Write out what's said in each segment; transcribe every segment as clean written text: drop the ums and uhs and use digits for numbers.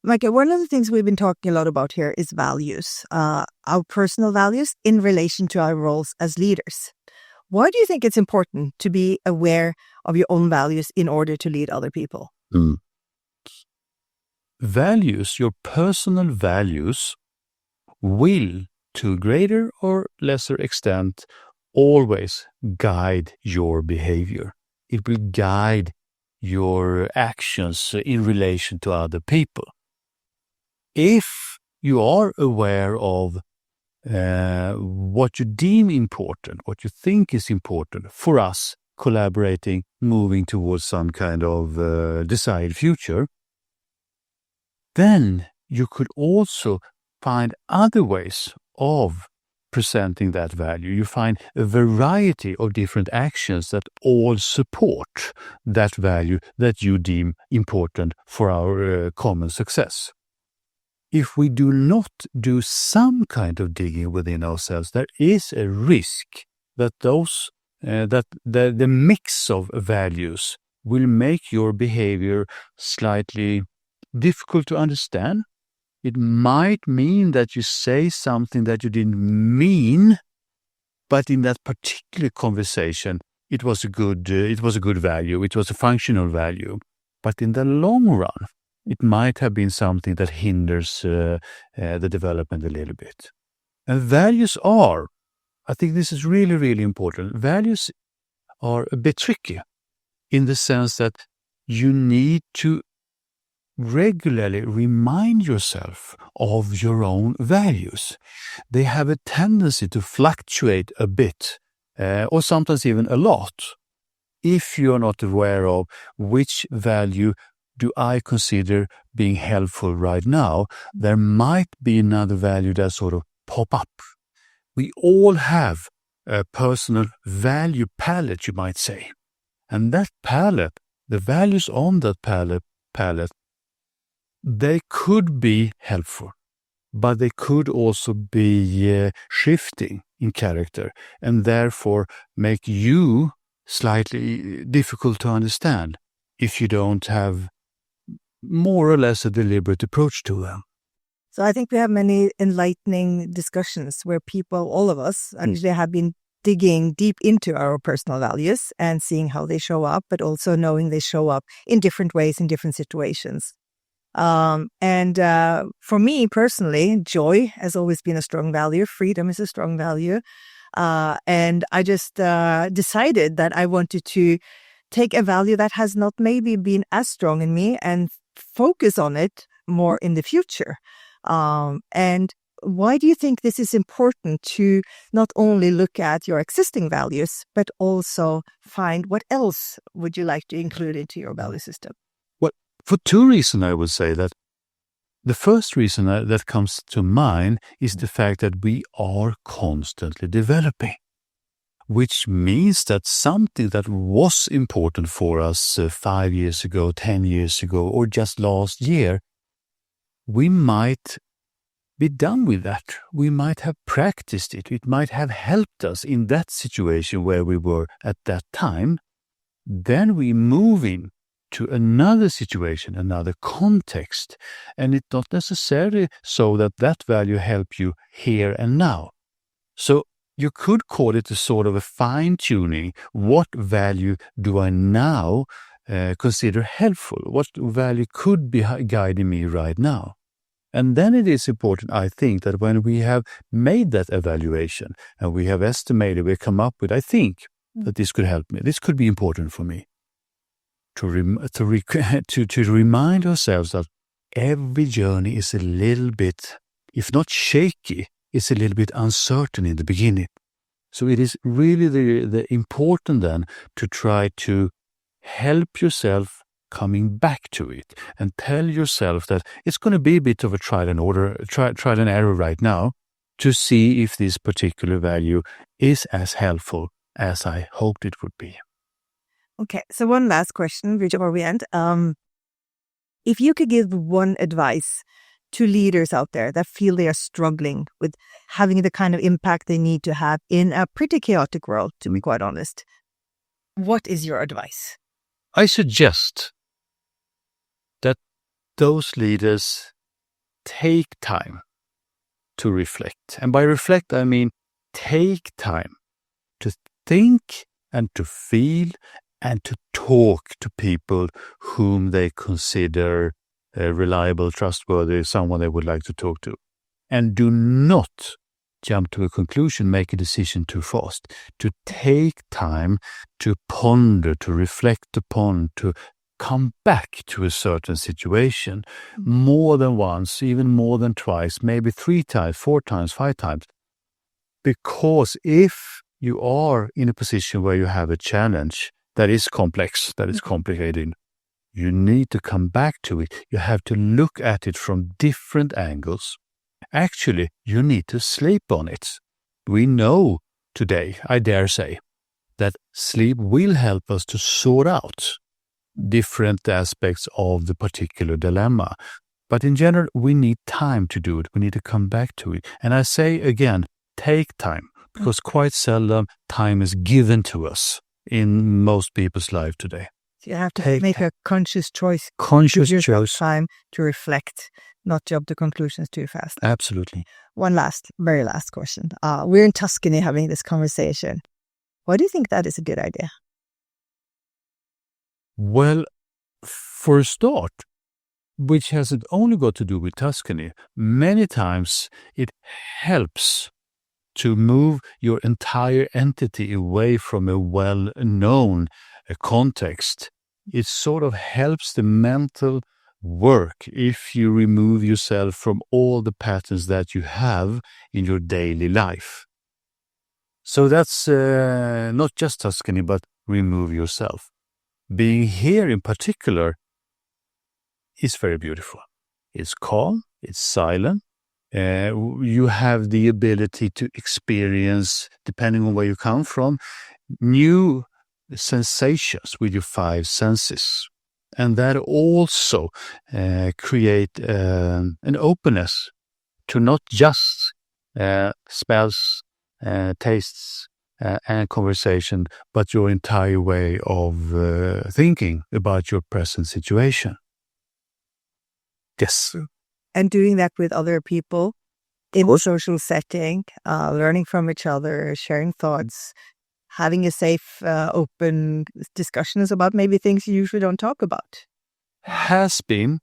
Michael, one of the things we've been talking a lot about here is values, our personal values in relation to our roles as leaders. Why do you think it's important to be aware of your own values in order to lead other people? Values, your personal values, will, to a greater or lesser extent, always guide your behavior. It will guide your actions in relation to other people. If you are aware of what you deem important, what you think is important for us collaborating, moving towards some kind of desired future, then you could also find other ways of presenting that value. You find a variety of different actions that all support that value that you deem important for our common success. If we do not do some kind of digging within ourselves, there is a risk that the mix of values will make your behavior slightly difficult to understand. It might mean that you say something that you didn't mean, but in that particular conversation, it was a good value. It was a functional value. But in the long run, it might have been something that hinders the development a little bit. And values are, I think this is really, really important. Values are a bit tricky in the sense that you need to regularly remind yourself of your own values. They have a tendency to fluctuate a bit, or sometimes even a lot, if you're not aware of which value do I consider being helpful right now. There might be another value that sort of pop up. We all have a personal value palette, you might say. And that palette, the values on that palette, they could be helpful, but they could also be shifting in character and therefore make you slightly difficult to understand if you don't have more or less a deliberate approach to them. So I think we have many enlightening discussions where people, all of us, actually have been digging deep into our personal values and seeing how they show up, but also knowing they show up in different ways in different situations. For me personally, joy has always been a strong value. Freedom is a strong value. And I just decided that I wanted to take a value that has not maybe been as strong in me and focus on it more in the future. And why do you think this is important to not only look at your existing values, but also find what else would you like to include into your value system? For two reasons, I would say that the first reason that comes to mind is the fact that we are constantly developing, which means that something that was important for us 5 years ago, 10 years ago, or just last year, we might be done with that. We might have practiced it. It might have helped us in that situation where we were at that time. Then we move in to another situation, another context, and it's not necessarily so that that value help you here and now. So you could call it a sort of a fine-tuning. What value do I now consider helpful? What value could be guiding me right now? And then it is important, I think, that when we have made that evaluation and we have estimated, we come up with, I think, that this could help me. This could be important for me. To remind ourselves that every journey is a little bit, if not shaky, it's a little bit uncertain in the beginning. So it is really the important then to try to help yourself coming back to it and tell yourself that it's going to be a bit of a trial and error right now to see if this particular value is as helpful as I hoped it would be. Okay, so one last question before we end. If you could give one advice to leaders out there that feel they are struggling with having the kind of impact they need to have in a pretty chaotic world, to be quite honest, what is your advice? I suggest that those leaders take time to reflect. And by reflect, I mean take time to think and to feel and to talk to people whom they consider reliable, trustworthy, someone they would like to talk to. And do not jump to a conclusion, make a decision too fast. To take time to ponder, to reflect upon, to come back to a certain situation more than once, even more than twice, maybe 3 times, 4 times, 5 times. Because if you are in a position where you have a challenge that is complex, that is complicated, you need to come back to it. You have to look at it from different angles. Actually, you need to sleep on it. We know today, I dare say, that sleep will help us to sort out different aspects of the particular dilemma. But in general, we need time to do it. We need to come back to it. And I say again, take time, because quite seldom time is given to us in most people's life today. So you have to make a conscious choice. Conscious choice. Time to reflect, not jump to conclusions too fast. Absolutely. One very last question. We're in Tuscany having this conversation. Why do you think that is a good idea? Well, for a start, which hasn't only got to do with Tuscany, many times it helps to move your entire entity away from a well-known context. It sort of helps the mental work if you remove yourself from all the patterns that you have in your daily life. So that's not just Tuscany, but remove yourself. Being here in particular is very beautiful. It's calm, it's silent. You have the ability to experience, depending on where you come from, new sensations with your 5 senses. And that also create an openness to not just smells, tastes, and conversation, but your entire way of thinking about your present situation. Yes. And doing that with other people in a social setting, learning from each other, sharing thoughts, having a safe, open discussions about maybe things you usually don't talk about. Has been,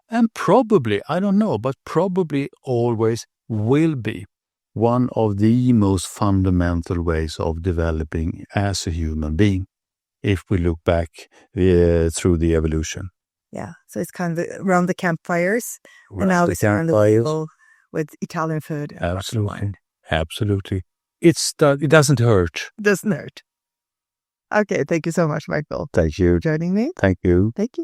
and probably, I don't know, but probably always will be one of the most fundamental ways of developing as a human being, if we look back through the evolution. Yeah, so it's kind of around the campfires, and now it's around the table with Italian food. Absolutely. It doesn't hurt. It doesn't hurt. Okay, thank you so much, Michael. Thank you. For joining me. Thank you. Thank you.